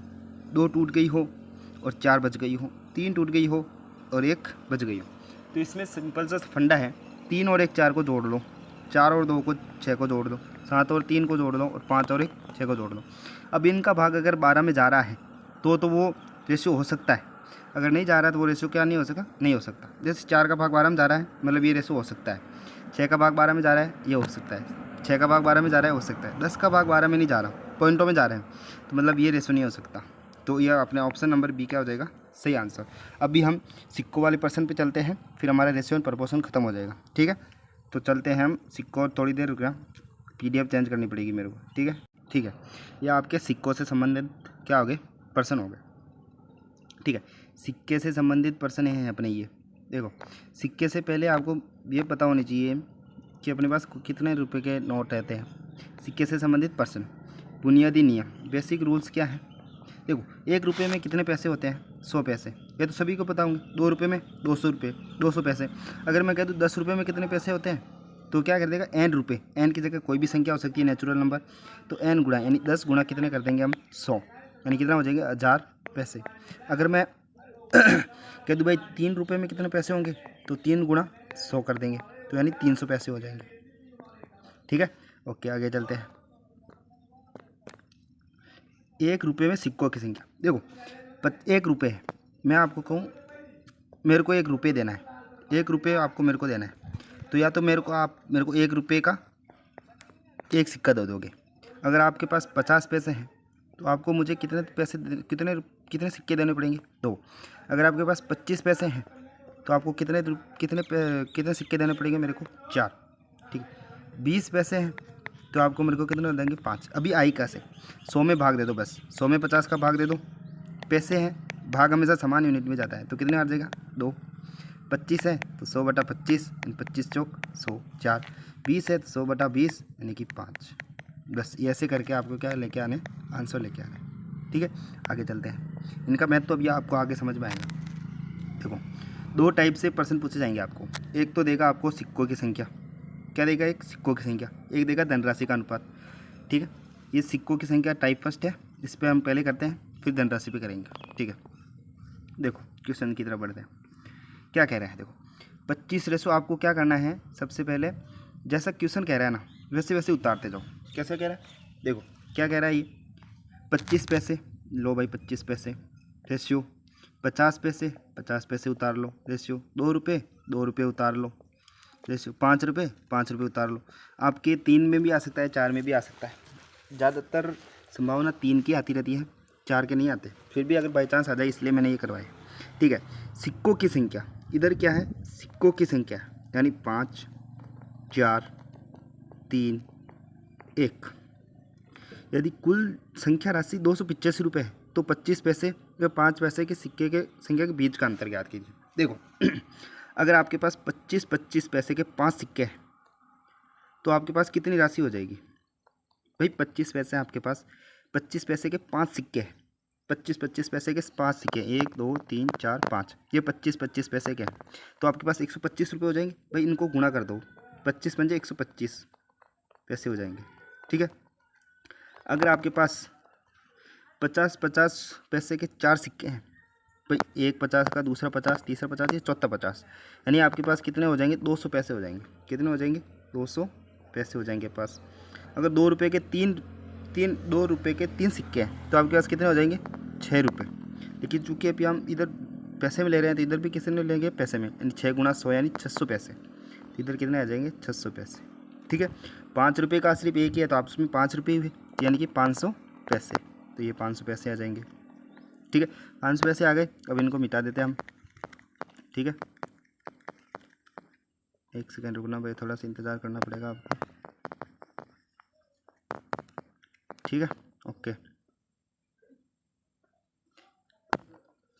2 टूट गई हो और 4 बच गई हो, 3 टूट गई हो और 1 बच गई हो। तो इसमें सिंपल सा फंडा है, 3 और 1 4 को जोड़ लो, 4 और 2 को 6 को जोड़ दो, 7 और 3 को जोड़ दो और 5 और 1 6 को जोड़ दो। अब इनका भाग अगर 12 में जा रहा है तो वो रेशियो हो सकता है, अगर नहीं जा रहा है तो वो रेशियो क्या नहीं हो सका, नहीं हो सकता। जैसे 4 का भाग 12 में जा रहा है, मतलब ये रेशियो हो सकता है। 6 का भाग 12 में जा रहा है, ये हो सकता है। 6 का भाग 12 में जा रहा है, हो सकता है। 10 का भाग 12 में नहीं जा रहा, पॉइंटों में जा रहे हैं, तो मतलब ये रेशियो नहीं हो सकता। तो यह अपने ऑप्शन नंबर बी क्या हो जाएगा सही आंसर। अभी हम सिक्कों वाले पर्सन पे चलते हैं, फिर हमारा रेशियो एंड प्रपोर्शन खत्म हो जाएगा। ठीक है, तो चलते हैं हम सिक्कों, थोड़ी देर रुक, PDF चेंज करनी पड़ेगी मेरे को। ठीक है, ठीक है, यह आपके सिक्कों से संबंधित क्या हो गए पर्सन हो गए। ठीक है, सिक्के से संबंधित पर्सन हैं अपने। ये देखो, सिक्के से पहले आपको ये पता होनी चाहिए कि अपने पास कितने रुपए के नोट रहते हैं। सिक्के से संबंधित पर्सन, बुनियादी नियम, बेसिक रूल्स क्या है। देखो, 1 रुपये में कितने पैसे होते हैं 100 पैसे, ये तो सभी को पता होंगे। 2 रुपये में 200 रुपये, 200 पैसे। अगर मैं कह दूँ 10 रुपये में कितने पैसे होते हैं, तो क्या कर देगा n रुपये, n की जगह कोई भी संख्या हो सकती है नेचुरल नंबर, तो n गुणा, यानी 10 गुणा कितने कर देंगे हम 100, यानी कितना हो जाएगा 1000 पैसे। अगर मैं कह दूँ भाई 3 रुपये में कितने पैसे होंगे, तो 3 गुणा 100 कर देंगे, तो यानी 300 पैसे हो जाएंगे। ठीक है, ओके आगे चलते हैं। 1 रुपये में सिक्कों की संख्या। देखो 1 रुपये है, मैं आपको कहूँ मेरे को 1 रुपये देना है, 1 रुपये आपको मेरे को देना है, तो या तो आप मेरे को 1 रुपये का एक सिक्का दे दोगे। अगर आपके पास 50 पैसे हैं तो आपको मुझे कितने कितने सिक्के देने पड़ेंगे, 2। अगर आपके पास 25 पैसे हैं तो आपको कितने सिक्के देने पड़ेंगे मेरे को, 4। ठीक है, 20 पैसे हैं तो आपको मेरे को कितने देंगे, 5। अभी आई का से 100 में भाग दे दो, बस 100 में 50 का भाग दे दो। पैसे हैं, भाग हमेशा समान यूनिट में जाता है, तो कितने आ जाएगा, 2। 25 है तो 100/25, 25 चौक 100, 4। 20 है तो 100/20 यानी कि 5। बस ऐसे करके आपको क्या लेके आने, आंसर लेके आने। ठीक है, आगे चलते हैं। इनका मैथ तो अभी आपको आगे समझ में आएगा। देखो 2 टाइप से प्रश्न पूछे जाएंगे आपको। एक तो देगा आपको सिक्कों की संख्या, क्या देगा, एक सिक्कों की संख्या, एक देगा धनराशि का अनुपात। ठीक है, ये सिक्कों की संख्या टाइप फर्स्ट है, इस पर हम पहले करते हैं, फिर धनराशि पे करेंगे। ठीक है, देखो क्वेश्चन की तरफ बढ़ते हैं। क्या कह रहा है, देखो 25 आपको क्या करना है, सबसे पहले जैसा क्वेश्चन कह रहा है ना वैसे वैसे उतारते जाओ। कैसे कह रहा है, देखो क्या कह रहा है, ये 25 पैसे लो भाई, 25 पैसे रेशियो, 50 पैसे 50 पैसे उतार लो रेशियो, 2 रुपये 2 रुपये उतार लो रेशियो, 5 रुपये 5 रुपये उतार लो। आपके 3 में भी आ सकता है, 4 में भी आ सकता है, ज़्यादातर संभावना 3 की आती रहती है, 4 के नहीं आते, फिर भी अगर बाई चांस आ जाए इसलिए मैंने ये करवाया। ठीक है, सिक्कों की संख्या, इधर क्या है, सिक्कों की संख्या यानी 5 4 3 1। यदि कुल संख्या राशि 285 रुपये है तो 25 पैसे व 5 पैसे के सिक्के के संख्या के बीच का अंतर ज्ञात कीजिए। देखो अगर आपके पास 25 पैसे के 5 सिक्के हैं तो आपके पास कितनी राशि हो जाएगी भाई, 25 पैसे आपके पास, 25 पैसे के 5 सिक्के हैं, 25 पैसे के 5 सिक्के, 1 2 3 4 5, ये 25 पैसे के हैं, तो आपके पास 125 रुपये हो जाएंगे भाई। इनको गुणा कर दो, 25 पंजे 125 पैसे हो जाएंगे। ठीक है, अगर आपके पास 50 पैसे के 4 सिक्के हैं भाई, एक 50 का, दूसरा 50, तीसरा 50, ये चौथा 50, यानी आपके पास कितने हो जाएंगे, 200 पैसे हो जाएंगे। कितने हो जाएंगे, 200 पैसे हो जाएंगे पास। अगर 2 रुपये के 3 सिक्के हैं तो आपके पास कितने हो जाएंगे, 6 रुपये। लेकिन चूँकि अभी हम इधर पैसे में ले रहे हैं तो इधर भी कितने लेंगे, पैसे में, यानी 6 गुणा 100 यानी 600 पैसे, तो इधर कितने आ जाएंगे, 600 पैसे। ठीक है, 5 रुपये का सिर्फ एक ही है तो आप उसमें 5 रुपये हुए, यानी कि 500 पैसे, तो ये 500 पैसे आ जाएंगे। ठीक है, 500 पैसे आ गए, अब इनको मिटा देते हैं हम। ठीक है, 1 सेकंड रुकना भाई, थोड़ा सा इंतज़ार करना पड़ेगा आपको। ठीक है, ओके।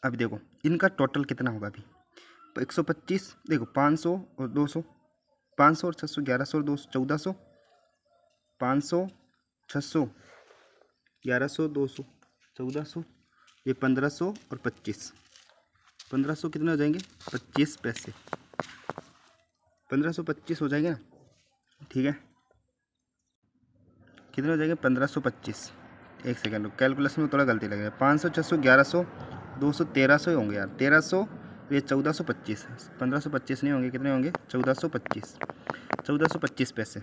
अभी देखो इनका टोटल कितना होगा, अभी 125, देखो 500 और 200, 500 और 600, 1100 और 200, 1400, 500 600 1100 200 1400, ये 1500 और 25, 1500 कितने हो जाएंगे, 25 पैसे, 1525 हो जाएंगे ना। ठीक है, कितने हो जाएंगे, 1525। 1 सेकंड, कैलकुलेशन में थोड़ा गलती लगेगा, 500 600 1100 200 1300 ही होंगे यार, 1300, ये 1425, 1525 नहीं होंगे, कितने होंगे, 1425 पैसे।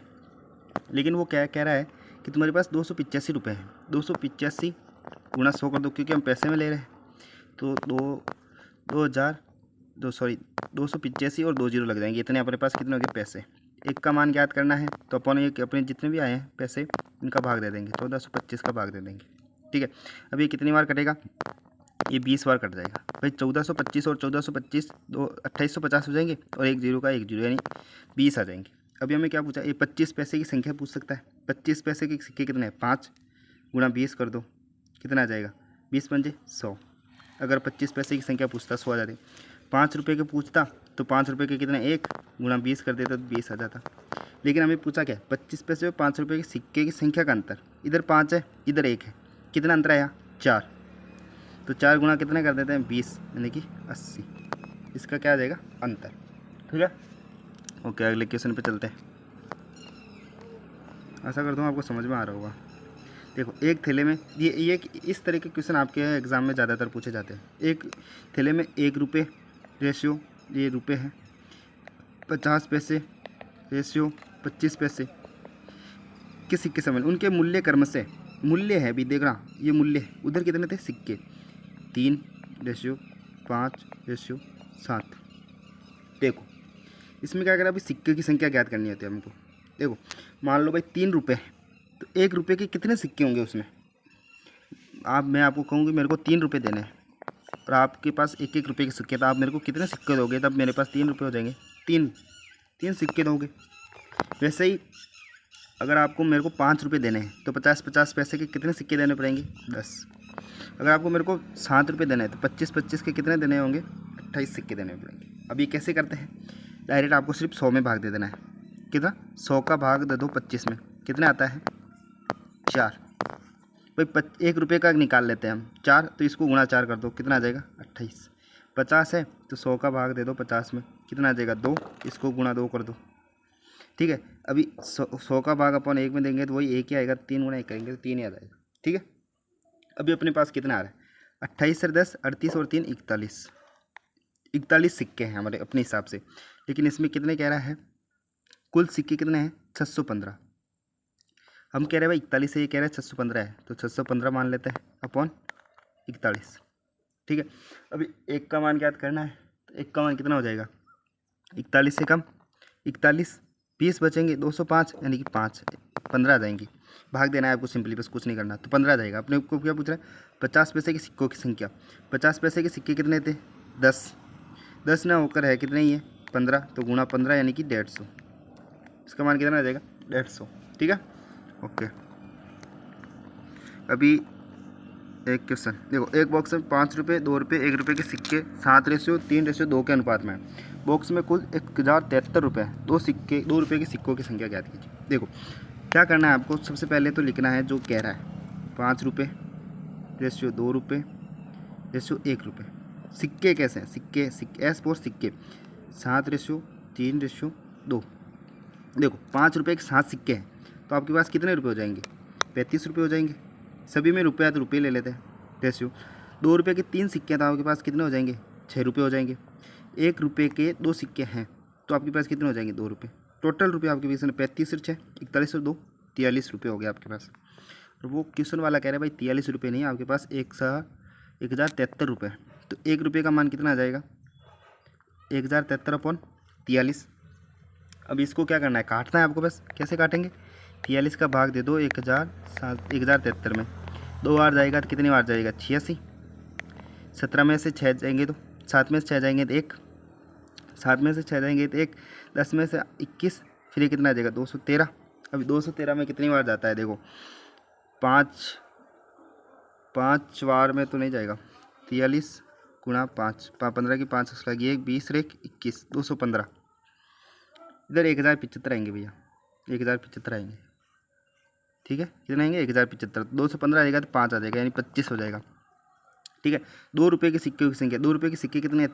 लेकिन वो क्या कह रहा है कि तुम्हारे पास 285 रुपये हैं, 285 गुणा 100 कर दो, क्योंकि हम पैसे में ले रहे हैं, तो 285 और 2 जीरो लग जाएंगे, इतने अपने पास कितने हो गए पैसे। एक का मान ज्ञात करना है तो अपन एक अपने जितने भी आए हैं पैसे इनका भाग दे देंगे, 1425 का भाग दे देंगे। ठीक है, अब ये कितनी बार कटेगा, ये 20 बार कट जाएगा भाई। 1425 और 1425 2850 हो जाएंगे, और 1 जीरो का 1 जीरो यानी 20 आ जाएंगे। अभी हमें क्या पूछा, ये 25 पैसे की संख्या पूछ सकता है। 25 पैसे के सिक्के कितने हैं, 5 गुणा 20 कर दो, कितना आ जाएगा, 20 पंजे 100। अगर 25 पैसे की संख्या पूछता 100 आ जाती। 5 रुपये के पूछता तो 5 रुपये के कितने, 1 गुणा 20 कर देता तो 20 आ जाता। लेकिन हमें पूछा क्या, 25 पैसे और 5 रुपये के सिक्के की संख्या का अंतर, इधर 5 है इधर 1 है, कितना अंतर आया, 4, तो 4 गुणा कितने कर देते हैं, 20 यानी कि 80। इसका क्या आ जाएगा, अंतर। ठीक है, ओके अगले क्वेश्चन पे चलते हैं। आशा करता हूँ आपको समझ में आ रहा होगा। देखो एक थैले में ये इस तरह के क्वेश्चन आपके एग्ज़ाम में ज़्यादातर पूछे जाते हैं। एक थैले में 1 रुपये रेशियो, ये रुपये है, 50 पैसे रेशियो 25 पैसे के सिक्के शामिल, उनके मूल्य क्रम से, मूल्य है अभी देखना, ये मूल्य है, उधर कितने थे सिक्के, 3 रेशियो 5 रेशियो 7। देखो इसमें क्या करें, अभी सिक्के की संख्या ज्ञात करनी होती है हमको। देखो मान लो भाई 3 रुपये, तो 1 रुपये के कितने सिक्के होंगे उसमें, मैं आपको कहूँगी मेरे को 3 रुपये देने हैं और आपके पास 1-1 रुपये के सिक्के, तो आप मेरे को कितने सिक्के दोगे, तब मेरे पास 3 रुपये हो जाएंगे, 3 सिक्के दोगे। वैसे ही अगर आपको मेरे को 5 रुपये देने हैं तो 50-50 पैसे के कितने सिक्के देने पड़ेंगे, 10। अगर आपको मेरे को 7 रुपये देना है तो 25-25 के कितने देने होंगे, 28 सिक्के देने पड़ेंगे। अब ये कैसे करते हैं, डायरेक्ट आपको सिर्फ 100 में भाग दे देना है। कितना, 100 का भाग दे दो 25 में, कितने आता है 4। भाई 1 रुपये का निकाल लेते हैं हम 4, तो इसको गुणा 4 कर दो, कितना आ जाएगा 28। 50 है तो 100 का भाग दे दो 50 में, कितना आ जाएगा 2, इसको गुणा 2 कर दो। ठीक है, अभी 100 का भाग अपन 1 में देंगे तो वही 1 ही आएगा, 3 गुणा 1 करेंगे तो 3 ही आ जाएगा। ठीक है, अभी अपने पास कितना आ रहा है, 28 और 10 38 और 3 41 सिक्के हैं हमारे अपने हिसाब से। लेकिन इसमें कितने कह रहा है, कुल सिक्के कितने हैं 615। हम कह रहे हैं भाई 41 से, ये कह रहे हैं 615 है, तो 615 मान लेते हैं अपॉन 41। ठीक है, अभी 1 का मान ज्ञात करना है, तो 1 का मान कितना हो जाएगा, 41 से कम 41, 20 बचेंगे 205, यानी कि 15 आ जाएंगी। भाग देना है आपको सिंपली, बस कुछ नहीं करना, तो 15 आ जाएगा। अपने को क्या पूछ रहा है, 50 पैसे के सिक्कों की संख्या, 50 पैसे के सिक्के कितने थे 10 ना होकर है कितने ही है 15, तो गुणा 15 यानी कि 150, इसका मान कितना आ जाएगा 150। ठीक है, ओके। अभी एक क्वेश्चन देखो, एक बॉक्स में 5 रुपये 2 रुपये 1 रुपये के सिक्के 7:3:2 के अनुपात में है। बॉक्स में कुल 1073 रुपये, 2 रुपये के सिक्कों की संख्या ज्ञात कीजिए। देखो क्या करना है आपको, सबसे पहले तो लिखना है जो कह रहा है 5 रुपये रेशियो 2 रुपये रेशियो 1 रुपये। सिक्के कैसे हैं, सिक्के एस फोर सिक्के 7:3:2। देखो 5 रुपये के 7 सिक्के हैं तो आपके पास कितने रुपये हो जाएंगे, 35 रुपये हो जाएंगे। सभी में रुपये तो रुपये ले लेते हैं रेशियो। 2 रुपये के 3 सिक्के हैं तो आपके पास कितने हो जाएंगे, 6 रुपये हो जाएंगे। 1 रुपये के 2 सिक्के हैं तो आपके पास कितने हो जाएंगे, 2 रुपये। टोटल रुपये आपके पास 35 और 6 41 और 2 43 रुपये हो गए आपके पास। और वो क्वेश्चन वाला कह रहा है भाई 43 रुपये नहीं, आपके पास 1073 रुपये। तो 1 रुपये का मान कितना आ जाएगा, 1073 अपॉन 43। अब इसको क्या करना है, काटना है आपको, बस कैसे काटेंगे, 43 का भाग दे दो 1073 में, 2 बार जाएगा तो कितनी बार जाएगा 86। 17 में से 6 जाएंगे तो 7 में से 6 जाएंगे तो 1, 7 में से 6 जाएंगे तो 1, 10 में से 21, फिर ये कितना आ जाएगा 213। अभी 213 में कितनी बार जाता है, देखो 5 बार में तो नहीं जाएगा, 43 गुणा 5, 15 की 5 लगी 1, 20 और 1 21, 215। इधर 1075 आएंगे भैया, 1075 आएंगे। ठीक है, कितने आएंगे 1075, 215 आएगा तो 5 आ जाएगा, यानी 25 हो जाएगा। ठीक है, 2 रुपये के सिक्के की संख्या, 2 रुपये के सिक्के कितने हैं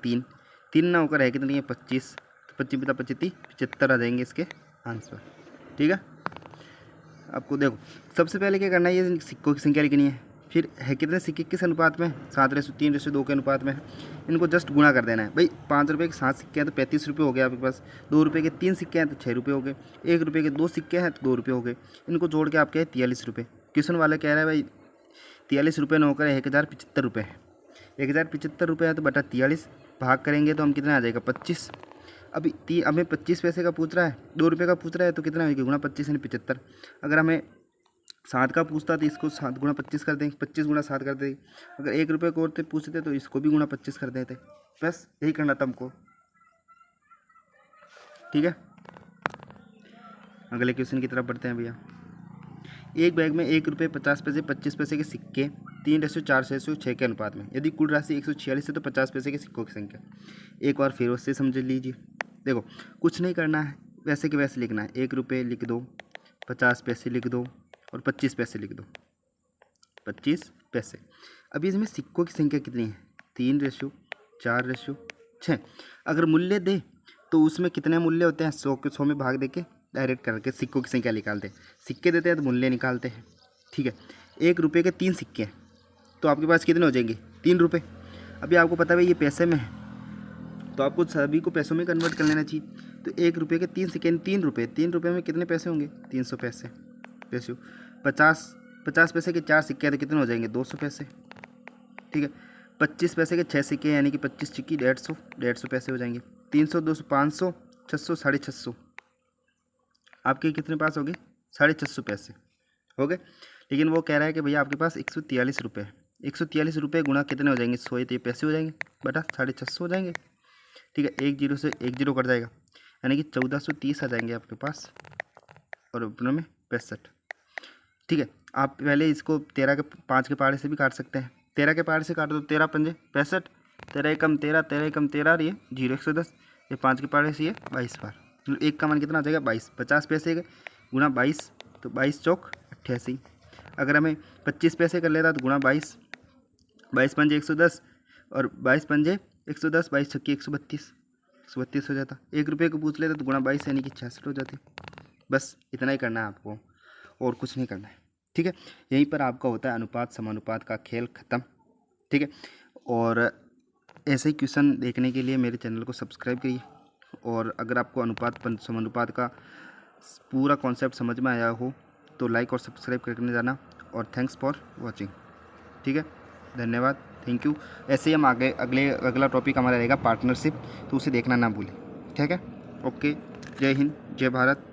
3 ना होकर है कितनी है 25, तो 25 पिता 25 75 आ जाएंगे इसके आंसर। ठीक है, आपको देखो सबसे पहले क्या करना है, ये सिक्कों की संख्या लिखनी है, फिर है कितने सिक्के किस अनुपात में, 7:3:2 के अनुपात में है। इनको जस्ट गुणा कर देना है भाई। 5 रुपये के 7 सिक्के हैं तो 35 रुपये हो गए आपके पास, 2 रुपये के 3 सिक्के हैं तो 6 रुपये हो गए, 1 रुपये के 2 सिक्के हैं तो 2 रुपये हो गए। इनको जोड़ के आपके 43 रुपये। क्वेश्चन वाला कह रहा है भाई 43 रुपये न होकर 1075 रुपये है। 1075 रुपये है तो बटा 43 भाग करेंगे तो हम कितना आ जाएगा 25। अभी हमें 25 पैसे का पूछ रहा है, 2 रुपये का पूछ रहा है, तो कितना होगा गुणा 25 यानी 75। अगर हमें 7 का पूछता तो इसको 7 गुणा 25 कर देंगे, 25 गुणा 7 कर देंगे। अगर 1 रुपये को और पूछते तो इसको भी गुणा 25 कर देते। बस यही करना था हमको। ठीक है, अगले क्वेश्चन की तरफ बढ़ते हैं भैया। एक बैग में 1 रुपये 50 पैसे 25 पैसे के सिक्के 3:4:6 के अनुपात में, यदि कुल राशि 146 है तो 50 पैसे के सिक्कों की संख्या। एक बार फिर उससे समझ लीजिए। देखो कुछ नहीं करना है, वैसे के वैसे लिखना है। 1 रुपये लिख दो, 50 पैसे लिख दो और 25 पैसे लिख दो, 25 पैसे। अभी इसमें सिक्कों की संख्या कितनी है 3:4:6। अगर मूल्य दे तो उसमें कितने मूल्य होते हैं, 100 के 100 में भाग दे के डायरेक्ट करके सिक्कों की संख्या निकालते हैं। सिक्के देते हैं तो मूल्य निकालते हैं। ठीक है, 1 रुपये के 3 सिक्के हैं, तो आपके पास कितने हो जाएंगे? 3 रुपये। अभी आपको पता है ये पैसे में है, तो आपको सभी को पैसों में कन्वर्ट कर लेना चाहिए। तो 1 रुपये के 3 सिक्के 3 रुपये, 3 रुपये में कितने पैसे होंगे? 300 पैसे। 50 पैसे के 4 सिक्के हैं तो कितने हो जाएंगे? 200 पैसे। ठीक है, 25 पैसे के 6 सिक्के यानी कि 25 सिक्की 150 पैसे हो जाएंगे। 300, 200, 500, 600, 650, आपके कितने पास हो गए? 650 पैसे हो गए। लेकिन वो कह रहा है कि भैया आपके पास 143 रुपये है। 143 रुपये गुना कितने हो जाएंगे? 100, तो ये पैसे हो जाएंगे बटा 650 हो जाएंगे। ठीक है, 1 जीरो से 1 जीरो कट जाएगा, यानी कि 1430 आ जाएंगे आपके पास, और अपने में 65। ठीक है, आप पहले इसको 13 के 5 के पहाड़े से भी काट सकते हैं। 13 के पहाड़े से काट दो, 13 पंजे 65, 13 एकम 13, 13 एकम 13, और ये 0 110, ये 5 के पहाड़े से ये 22 बार, मतलब 1 का मान कितना आ जाएगा? 22। 50 पैसे गुना 22, तो 22 चौक 88। अगर हमें 25 पैसे कर लेता तो गुना 22, 22 पंजे 110, और 22 पंजे 110, 22 छक्के 132 हो जाता। 1 रुपये को पूछ लेते तो गुना 22 यानी कि 66 हो जाते। बस इतना ही करना है आपको, और कुछ नहीं करना है। ठीक है, यहीं पर आपका होता है अनुपात समानुपात का खेल ख़त्म। ठीक है, और ऐसे ही क्वेश्चन देखने के लिए मेरे चैनल को सब्सक्राइब करिए, और अगर आपको अनुपात समानुपात का पूरा कॉन्सेप्ट समझ में आया हो तो लाइक और सब्सक्राइब करने जाना, और थैंक्स फॉर वॉचिंग। ठीक है, धन्यवाद, थैंक यू। ऐसे ही हम आगे अगला टॉपिक हमारा रहेगा पार्टनरशिप, तो उसे देखना ना भूलें। ठीक है, ओके, जय हिंद, जय भारत।